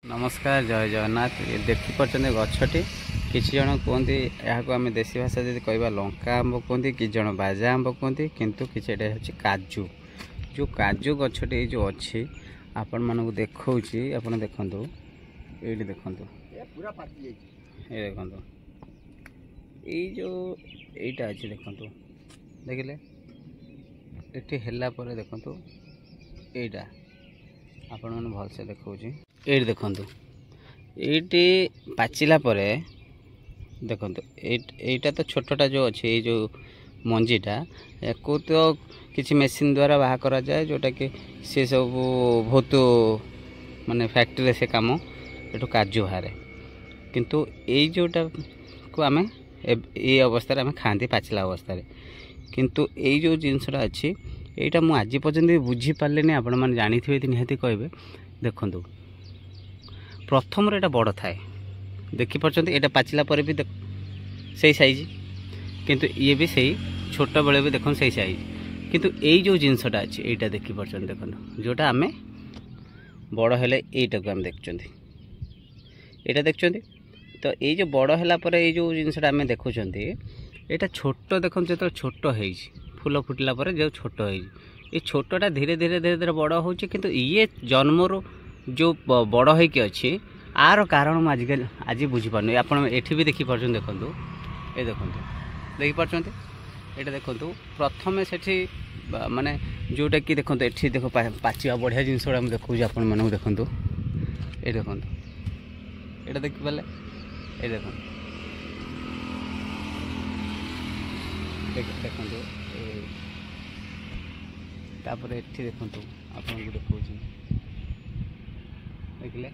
नमस्कार जय जगन्नाथ। देखिपार गछटी किसी जन कहते यहाँ आम देशी भाषा जी कह लंका आंब कहते कि जन बाजा आंब कहते किंतु कि काजू जो काजू गछटी जो अच्छी आपण मानक देखा आप देखु ये देखु ये देखु ये जो यहीटा अच्छी देखु देखिले ये है देखु यहीटा आपण मैंने भलसे देखा ये देखु ये पाचिला देखु यहीटा तो छोटा जो अच्छे ये जो मंजीटा या तो किसी मेसीन द्वारा बाहा करा जाए जोटा कि सी सब बहुत माने फैक्ट्री से काम ये काजू बाहर किंतु ये जोटा को आम ये अवस्था आम खाती पाचिला अवस्था किंतु ये जो जिनसटा अच्छी यहाँ मुझे आज पर्यंत भी बुझीपारे आपण मैंने जानी थे निहाती कहे देखु प्रथम एटा बड़ थाए देखिपार ये पाचिला पर भी सही साइज किंतु ये भी सही छोट बेले भी देखो सही साइज किंतु यही जो जिनसटा अच्छी यहाँ देखिपार देखो जोटा आम बड़ हेले यहीटा को आम देखुं यहाँ देखुं तो ये जो बड़ है ये जो जिनसटा आम देखुं यहाँ छोट देखो जो छोट हो फूल फुटिला जो छोट हो ये छोटा धीरे धीरे धीरे धीरे बड़ हो ये जन्मर जो बड़ होकी अच्छी आर कारण मुझे आजिकल आज बुझीपार आप भी देखिपार देखु ये देखु देखिपार ये देखु प्रथम से माने जोटा कि देखो ये देख पाचिबा बढ़िया जिनस देखा आप देखु ये देखु ये देखिपारे ये देखु देखु तापर एठी देखु आपन देखो देखिले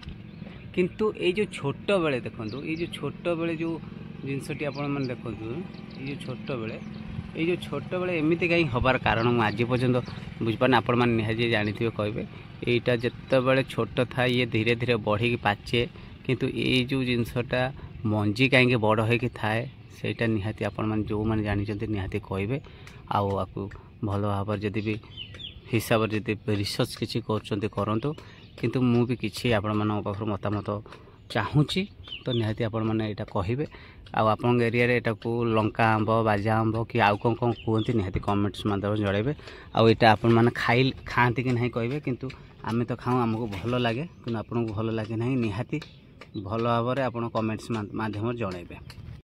किंतु ये जो छोट बेले देखो ये जो छोट बेले जो जिनसटी आप देखो ये जो छोट बेले एमती कहीं हबार कारण मुझे आज पर्यंत बुझीपार आपण मैंने निहाजी जानी कहे यहाँ जिते छोट था ये धीरे धीरे बढ़ी पाचे किंतु ये जो जिनसटा मंजी कहीं बड़ होगी थाए सेटा निहाती आपण मैंने जो मैंने जानी निहाती कहे आपको भल भाव जदि भी हिसाब से रिसर्च किसी करूँ किंतु मु भी किसी आपण पाखर मतामत चाहूँगी तो निहाती आपण मैंने यहाँ कहे आपण एरिया रे को लंका आंब बाजा आंब कि आउ कौन कौन कहते निहाती कमेंट्स माध्यम जनइबे आईटा आपण मैंने खाती कि नहीं कहे किंतु आम तो खाऊँ आमको भल लगे कि आपको भल लगे ना निहाती भल भाव में आप कमेंट्स माध्यम जनइबे।